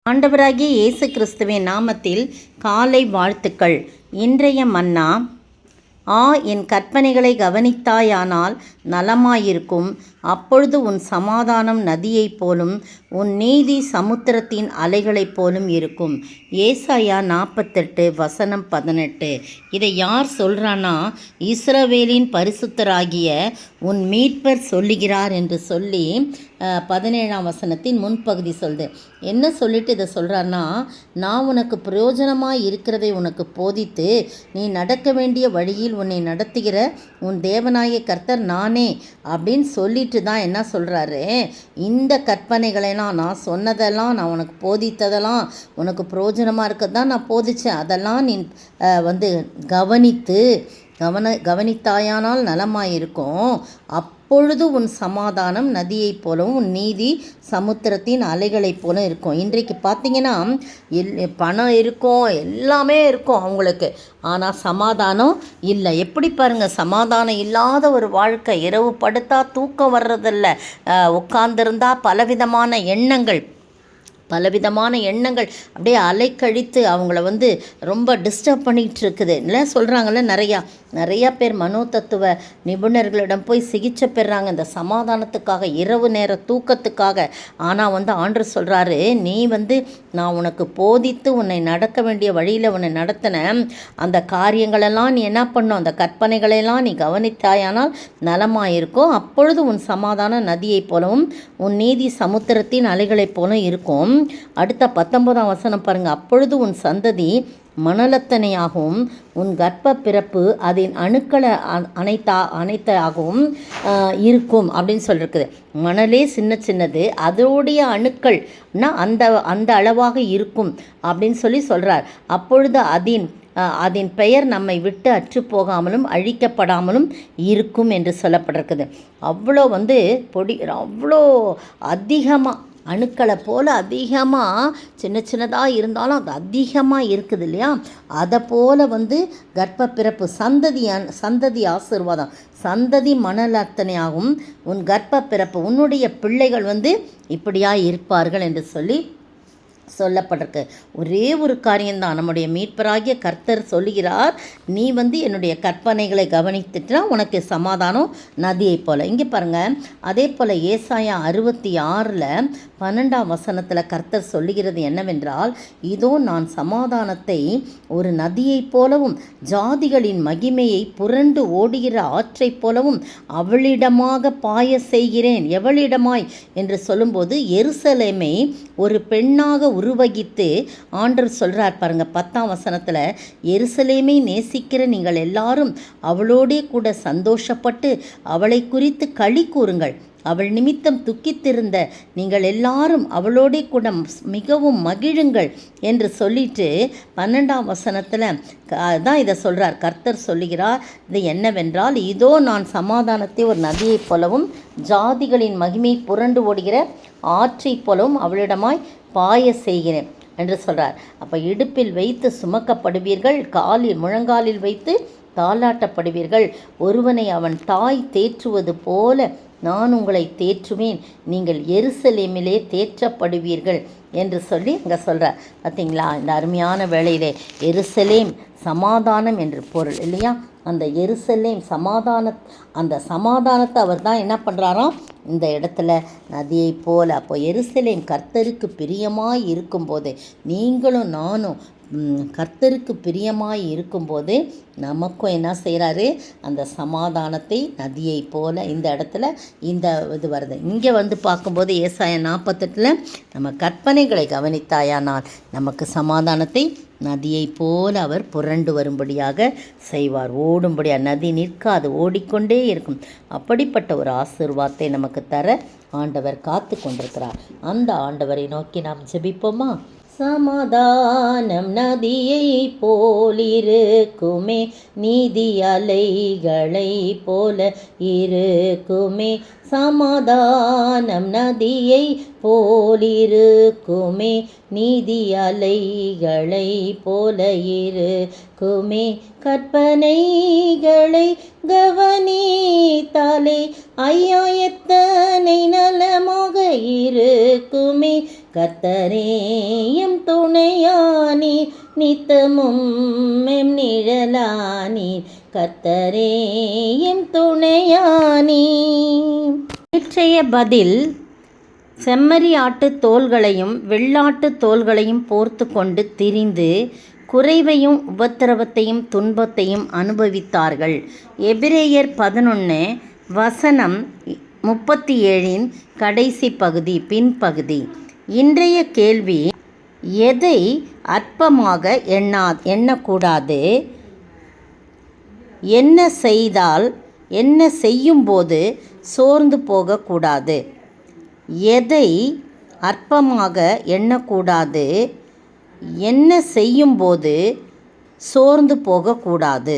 ஆண்டவராகிய இயேசு கிறிஸ்துவின் நாமத்தில் காலை வாழ்த்துக்கள். இன்றைய மன்னா, என் கற்பனைகளை கவனித்தாயானால் நலமாயிருக்கும். அப்பொழுது உன் சமாதானம் நதியைப் போலும் உன் நீதி சமுத்திரத்தின் அலைகளைப் போலும் இருக்கும். ஏசாயா 48:18. இதை யார் சொல்கிறான்னா, இஸ்ரவேலின் பரிசுத்தராகிய உன் மீட்பர் சொல்லுகிறார் என்று சொல்லி 17ஆம் வசனத்தின் முன்பகுதி சொல்லுது. என்ன சொல்லிட்டு இதை சொல்கிறான்னா, நான் உனக்கு பிரயோஜனமாக இருக்கிறதை உனக்கு போதித்து நீ நடக்க வேண்டிய வழியில் உன்னை நடத்துகிற உன் தேவனாகிய கர்த்தர் நானே அப்படின்னு சொல்லிட்டு தான் என்ன சொல்கிறாரு, இந்த கற்பனைகளெல்லாம் நான் சொன்னதெல்லாம், நான் உனக்கு போதித்ததெல்லாம், உனக்கு பிரயோஜனமாக இருக்கிறது தான் நான் போதித்தேன். அதெல்லாம் நீ கவனித்தாயானால் நலமாயிருக்கும். அப்பொழுது உன் சமாதானம் நதியைப் போலவும் உன் நீதி சமுத்திரத்தின் அலைகளைப் போல இருக்கும். இன்றைக்கு பார்த்திங்கன்னா பணம் இருக்கும், எல்லாமே இருக்கும் அவங்களுக்கு, ஆனால் சமாதானம் இல்லை. எப்படி பாருங்கள், சமாதானம் இல்லாத ஒரு வாழ்க்கை. இரவு படுத்தா தூக்கம் வர்றதில்ல, உட்கார்ந்துருந்தா பலவிதமான எண்ணங்கள் அப்படியே அலைக்கழித்து அவங்கள ரொம்ப டிஸ்டர்ப் பண்ணிகிட்டு இருக்குது இல்லை சொல்கிறாங்கல்ல. நிறையா பேர் மனோதத்துவ நிபுணர்களிடம் போய் சிகிச்சை பெறுறாங்க இந்த சமாதானத்துக்காக, இரவு நேர தூக்கத்துக்காக. ஆனால் ஆண்டவர் சொல்கிறாரு, நீ நான் உனக்கு போதித்து உன்னை நடக்க வேண்டிய வழியில் உன்னை நடத்தின அந்த காரியங்களெல்லாம் நீ என்ன பண்ணும், அந்த கற்பனைகளெல்லாம் நீ கவனித்தாயானால் நலமாயிருக்கும். அப்பொழுது உன் சமாதானம் நதியைப் போலவும் உன் நீதி சமுத்திரத்தின் அலைகளைப் போலும் இருக்கும். அடுத்த 19ஆம் வசனம் பாருங்கள். அப்பொழுது உன் சந்ததி மணலத்தனையாகவும் உன் கர்ப்ப பிறப்பு அதன் அணுக்களை அனைத்தாகவும் இருக்கும் அப்படின்னு சொல்லியிருக்குது. மணலே சின்னது, அதோடைய அணுக்கள்னா அந்த அளவாக இருக்கும் அப்படின்னு சொல்கிறார். அப்பொழுது அதன் பெயர் நம்மை விட்டு அற்று போகாமலும் அழிக்கப்படாமலும் இருக்கும் என்று சொல்லப்பட்டிருக்குது. அவ்வளோ அவ்வளோ அதிகமாக அணுக்களை போல் அதிகமாக சின்னதாக இருந்தாலும் அது அதிகமாக இருக்குது இல்லையா. அதை போல் கர்ப்ப பிறப்பு சந்ததி ஆசீர்வாதம், சந்ததி மணலத்தனையாகவும் உன் கர்ப்ப பிறப்பு உன்னுடைய பிள்ளைகள் இப்படியாக இருப்பார்கள் என்று சொல்லப்பட்டிருக்கு. ஒரே ஒரு காரியம்தான் நம்முடைய மீட்பராகிய கர்த்தர் சொல்லுகிறார், நீ என்னுடைய கற்பனைகளை கவனித்துட்டா உனக்கு சமாதானம் நதியை போல். இங்கே பாருங்கள், அதே போல் ஏசாயா 66:12ஆம் வசனத்தில் கர்த்தர் சொல்லுகிறது என்னவென்றால், இதோ நான் சமாதானத்தை ஒரு நதியைப் போலவும் ஜாதிகளின் மகிமையை புரண்டு ஓடுகிற ஆற்றைப் போலவும் அவளிடமாக பாய செய்கிறேன். எவளிடமாய் என்று சொல்லும்போது எருசலேமை ஒரு பெண்ணாக உருவகித்து ஆண்டவர் சொல்கிறார் பாருங்கள் 10ஆம் வசனத்தில், எருசலேமை நேசிக்கிற நீங்கள் எல்லாரும் அவளோடே கூட சந்தோஷப்பட்டு அவளை குறித்து களி கூறுங்கள். அவள் நிமித்தம் துக்கித்திருந்த நீங்கள் எல்லாரும் அவளோடே கூட மிகவும் மகிழுங்கள் என்று சொல்லிட்டு 12ஆம் வசனத்தில் தான் இதை சொல்கிறார். கர்த்தர் சொல்லுகிறார், இது என்னவென்றால், இதோ நான் சமாதானத்தை ஒரு நதியைப் போலவும் ஜாதிகளின் மகிமை புரண்டு ஓடுகிற ஆற்றைப் போலவும் அவளிடமாய் பாய செய்கிறேன் என்று சொல்கிறார். அப்போ இடுப்பில் வைத்து சுமக்கப்படுவீர்கள், முழங்காலில் வைத்து தாளாட்டப்படுவீர்கள். ஒருவனை அவன் தாய் தேற்றுவது போல நான் உங்களை தேற்றுவேன், நீங்கள் எருசலேமிலே தேற்றப்படுவீர்கள் என்று சொல்லி இங்கே சொல்கிறார். பார்த்தீங்களா, இந்த அருமையான வேளையிலே எருசலேம் சமாதானம் என்று பொருள் இல்லையா. அந்த எருசலேம் அந்த சமாதானத்தை அவர் தான் என்ன பண்ணுறாராம் இந்த இடத்துல நதியை போல். அப்போ எருசலேம் கர்த்தருக்கு பிரியமாய் இருக்கும்போது, நீங்களும் நானும் கர்த்தருக்கு பிரியமாய் இருக்கும்போது நமக்கும் என்ன செய்கிறாரு, அந்த சமாதானத்தை நதியை போல் இந்த இடத்துல இந்த இது வருது. இங்கே பார்க்கும்போது ஏசாயா 48 நம்ம கற்பனைகளை கவனித்தாயானால் நமக்கு சமாதானத்தை நதியை போல அவர் புரண்டு வரும்படியாக செய்வார். ஓடும்படியாக நதி நிற்காது, ஓடிக்கொண்டே இருக்கும். அப்படிப்பட்ட ஒரு ஆசீர்வாதத்தை நமக்கு தர ஆண்டவர் காத்து கொண்டிருக்கிறார். அந்த ஆண்டவரை நோக்கி நாம் ஜெபிப்போமா? சமாதானம் நதியை போலிருக்குமே, நீதி அலைகளை போல இருக்குமே. சமாதானம் நதியை போலிருக்குமே, நீதி அலைகளை போல இருக்குமே. கற்பனைகளை கவனித்தாலே ஐயா எத்தனை நலமாக இருக்குமே. கர்த்தரேயும் துணையானீர், நித்தமும் எம் நிழலானீர். கர்த்தரேயும் துணையானீர். நேற்றைய பதில், செம்மறி ஆட்டு தோள்களையும் வெள்ளாட்டு தோள்களையும் போர்த்து கொண்டு திரிந்து குறைவையும் உபத்திரவத்தையும் துன்பத்தையும் அனுபவித்தார்கள். எபிரேயர் 11 வசனம் 37 கடைசி பகுதி, பின்பகுதி. இன்றைய கேள்வி, எதை அற்பமாக எண்ணக்கூடாது? என்ன செய்யும்போது சோர்ந்து போகக்கூடாது? எதை அற்பமாக எண்ணக்கூடாது? என்ன செய்யும்போது சோர்ந்து போகக்கூடாது?